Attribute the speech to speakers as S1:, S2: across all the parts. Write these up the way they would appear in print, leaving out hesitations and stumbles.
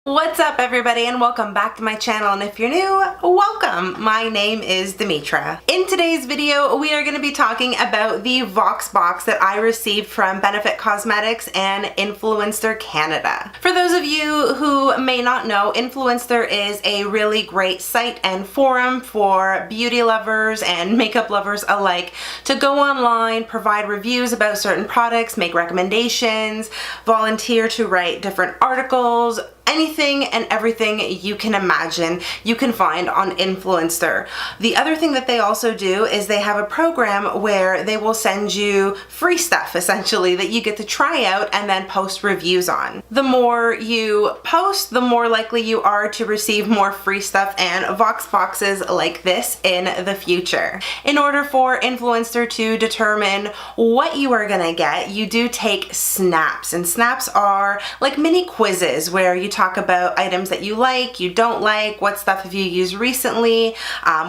S1: What's up everybody and welcome back to my channel, and if you're new, welcome! My name is Dimitra. In today's video we are going to be talking about the VoxBox that I received from Benefit Cosmetics and Influenster Canada. For those of you who may not know, Influenster is a really great site and forum for beauty lovers and makeup lovers alike to go online, provide reviews about certain products, make recommendations, volunteer to write different articles. Anything and everything you can imagine you can find on Influenster. The other thing that they also do is they have a program where they will send you free stuff essentially that you get to try out and then post reviews on. The more you post, the more likely you are to receive more free stuff and VoxBoxes like this in the future. In order for Influenster to determine what you are gonna get, you do take snaps, and snaps are like mini quizzes where you talk about items that you like, you don't like, what stuff have you used recently,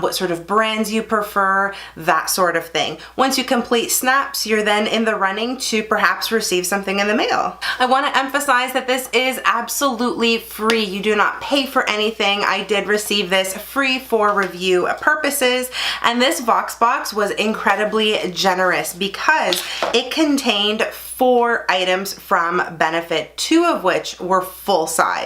S1: what sort of brands you prefer, that sort of thing. Once you complete snaps, you're then in the running to perhaps receive something in the mail. I want to emphasize that this is absolutely free. You do not pay for anything. I did receive this free for review purposes, and this VoxBox was incredibly generous because it contained 4 items from Benefit, 2 of which were full size.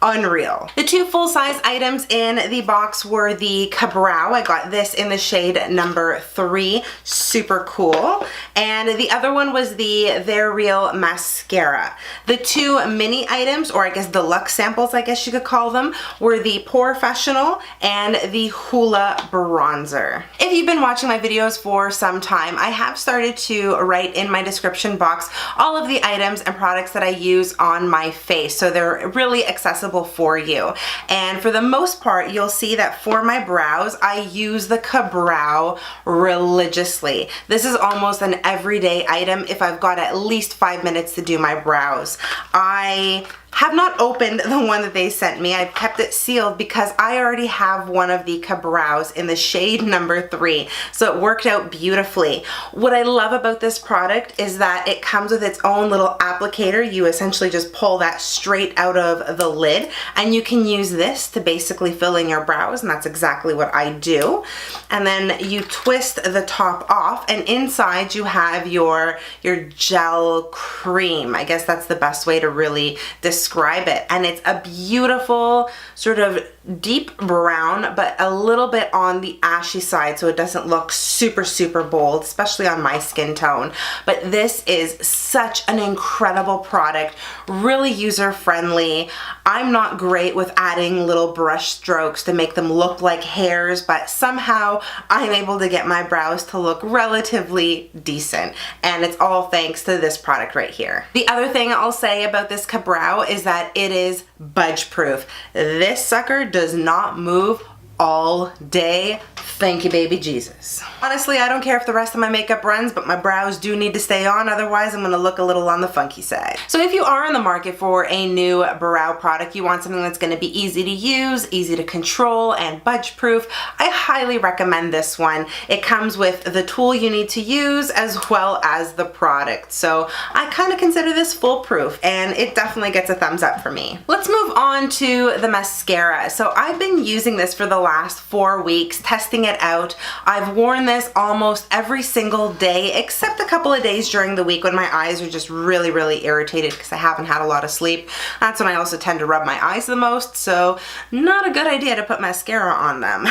S1: Unreal. The 2 full-size items in the box were the KaBrow. I got this in the shade number 3. Super cool. And the other one was the They're Real Mascara. The 2 mini items, or I guess deluxe samples, I guess you could call them, were the Porefessional and the Hoola bronzer. If you've been watching my videos for some time, I have started to write in my description box all of the items and products that I use on my face, so they're really accessible for you. And for the most part, you'll see that for my brows, I use the KaBrow religiously. This is almost an everyday item if I've got at least 5 minutes to do my brows. I have not opened the one that they sent me. I've kept it sealed because I already have one of the KaBrows in the shade number 3, so it worked out beautifully. What I love about this product is that it comes with its own little applicator. You essentially just pull that straight out of the lid, and you can use this to basically fill in your brows, and that's exactly what I do. And then you twist the top off, and inside you have your gel cream. I guess that's the best way to really describe it. And it's a beautiful sort of deep brown, but a little bit on the ashy side, so it doesn't look super bold, especially on my skin tone. But this is such an incredible product, really user friendly. I'm not great with adding little brush strokes to make them look like hairs, but somehow I'm able to get my brows to look relatively decent, and it's all thanks to this product right here. The other thing I'll say about this KaBrow is that it is budge proof. This sucker does not move all day. Thank you, baby Jesus. Honestly, I don't care if the rest of my makeup runs, but my brows do need to stay on, otherwise I'm gonna look a little on the funky side. So if you are in the market for a new brow product, you want something that's gonna be easy to use, easy to control, and budge proof, I highly recommend this one. It comes with the tool you need to use as well as the product. So I kind of consider this foolproof, and it definitely gets a thumbs up for me. Let's move on to the mascara. So I've been using this for the last 4 weeks, testing it out. I've worn this almost every single day except a couple of days during the week when my eyes are just really irritated because I haven't had a lot of sleep. That's when I also tend to rub my eyes the most, so not a good idea to put mascara on them.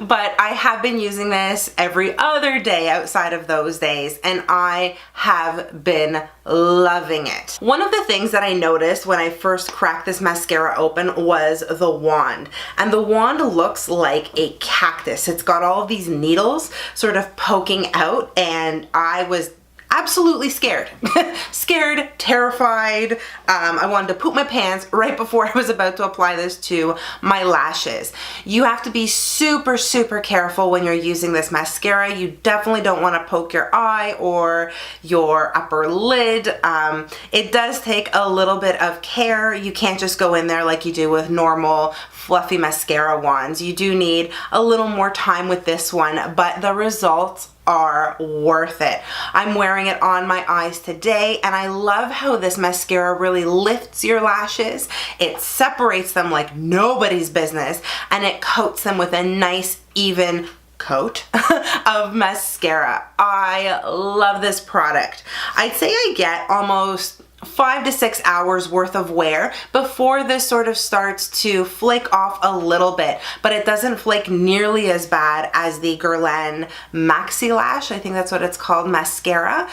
S1: But I have been using this every other day outside of those days, and I have been loving it. One of the things that I noticed when I first cracked this mascara open was the wand, and the wand looks like a cactus. It's got all of these needles sort of poking out, and I was absolutely scared. Scared, terrified. I wanted to poop my pants right before I was about to apply this to my lashes. You have to be super careful when you're using this mascara. You definitely don't want to poke your eye or your upper lid. It does take a little bit of care. You can't just go in there like you do with normal fluffy mascara wands. You do need a little more time with this one, but the results are worth it. I'm wearing it on my eyes today, and I love how this mascara really lifts your lashes. It separates them like nobody's business, and it coats them with a nice even coat of mascara. I love this product. I'd say I get almost 5 to 6 hours worth of wear before this sort of starts to flake off a little bit, but it doesn't flake nearly as bad as the Guerlain Maxi Lash, I think that's what it's called, mascara.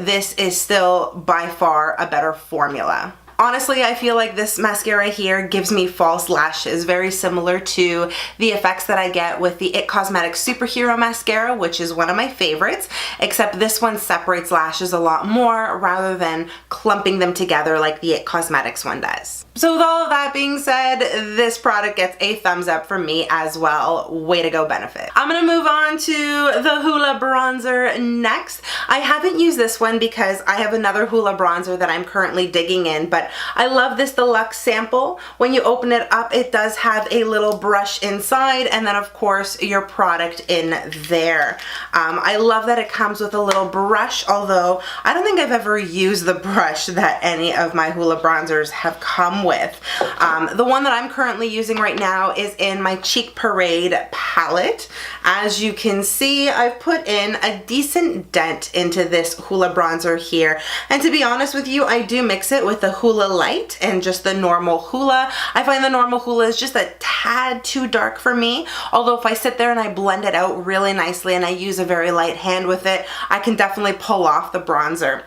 S1: This is still by far a better formula. Honestly, I feel like this mascara here gives me false lashes, very similar to the effects that I get with the IT Cosmetics Superhero Mascara, which is one of my favorites, except this one separates lashes a lot more rather than clumping them together like the IT Cosmetics one does. So with all of that being said, this product gets a thumbs up from me as well. Way to go, Benefit. I'm gonna move on to the Hoola bronzer next. I haven't used this one because I have another Hoola bronzer that I'm currently digging in, but I love this deluxe sample. When you open it up, it does have a little brush inside, and then of course your product in there. I love that it comes with a little brush, although I don't think I've ever used the brush that any of my Hoola bronzers have come with. The one that I'm currently using right now is in my Cheek Parade palette. As you can see, I've put in a decent dent into this Hoola bronzer here, and to be honest with you, I do mix it with the Hoola Light and just the normal Hoola. I find the normal Hoola is just a tad too dark for me, although if I sit there and I blend it out really nicely and I use a very light hand with it, I can definitely pull off the bronzer.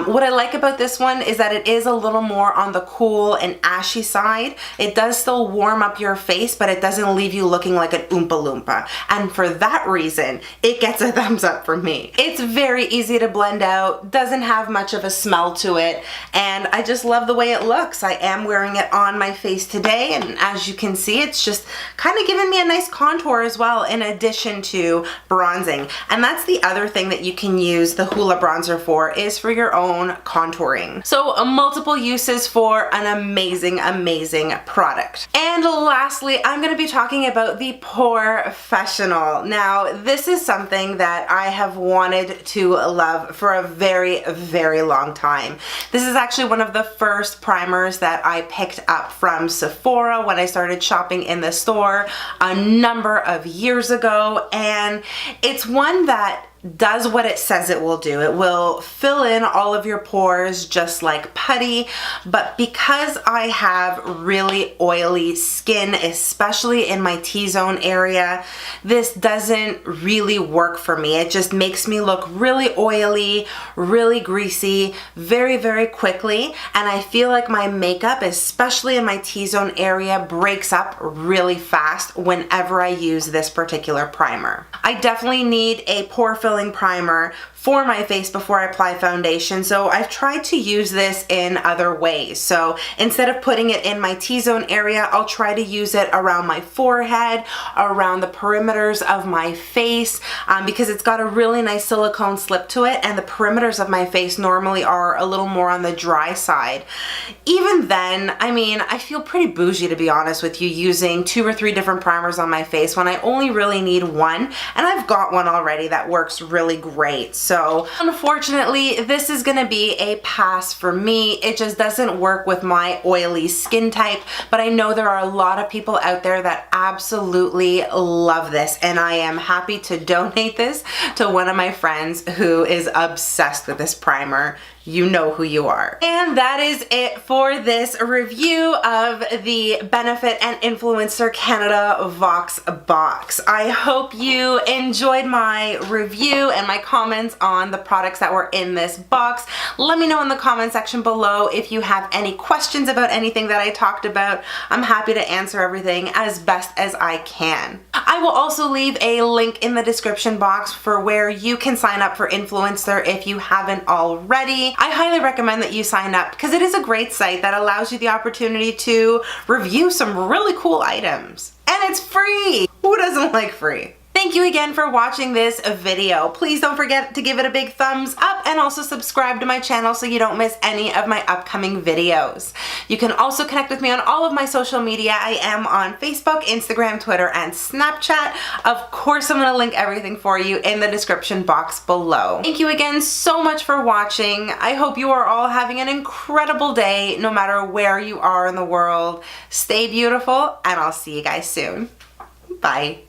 S1: What I like about this one is that it is a little more on the cool and ashy side. It does still warm up your face, but it doesn't leave you looking like an Oompa Loompa, and for that reason, it gets a thumbs up from me. It's very easy to blend out, doesn't have much of a smell to it, and I just love the way it looks. I am wearing it on my face today, and as you can see, it's just kind of giving me a nice contour as well, in addition to bronzing. And that's the other thing that you can use the Hoola bronzer for, is for your own contouring. So multiple uses for an amazing, amazing product. And lastly, I'm going to be talking about the Porefessional. Now, this is something that I have wanted to love for a very, very long time. This is actually one of the first primers that I picked up from Sephora when I started shopping in the store a number of years ago, and it's one that does what it says it will do. It will fill in all of your pores just like putty, but because I have really oily skin, especially in my T-zone area, this doesn't really work for me. It just makes me look really oily, really greasy, very, very quickly, and I feel like my makeup, especially in my T-zone area, breaks up really fast whenever I use this particular primer. I definitely need a pore filling primer for my face before I apply foundation, so I've tried to use this in other ways. So instead of putting it in my T-zone area, I'll try to use it around my forehead, around the perimeters of my face, because it's got a really nice silicone slip to it, and the perimeters of my face normally are a little more on the dry side. Even then, I mean, I feel pretty bougie, to be honest with you, using 2 or 3 different primers on my face when I only really need one, and I've got one already that works really great. So unfortunately, this is gonna be a pass for me. It just doesn't work with my oily skin type, but I know there are a lot of people out there that absolutely love this, and I am happy to donate this to one of my friends who is obsessed with this primer. You know who you are. And that is it for this review of the Benefit and Influencer Canada VoxBox. I hope you enjoyed my review and my comments on the products that were in this box. Let me know in the comment section below if you have any questions about anything that I talked about. I'm happy to answer everything as best as I can. I will also leave a link in the description box for where you can sign up for Influencer if you haven't already. I highly recommend that you sign up because it is a great site that allows you the opportunity to review some really cool items. And it's free! Who doesn't like free? Thank you again for watching this video. Please don't forget to give it a big thumbs up and also subscribe to my channel so you don't miss any of my upcoming videos. You can also connect with me on all of my social media. I am on Facebook, Instagram, Twitter, and Snapchat. Of course, I'm going to link everything for you in the description box below. Thank you again so much for watching. I hope you are all having an incredible day no matter where you are in the world. Stay beautiful, and I'll see you guys soon. Bye.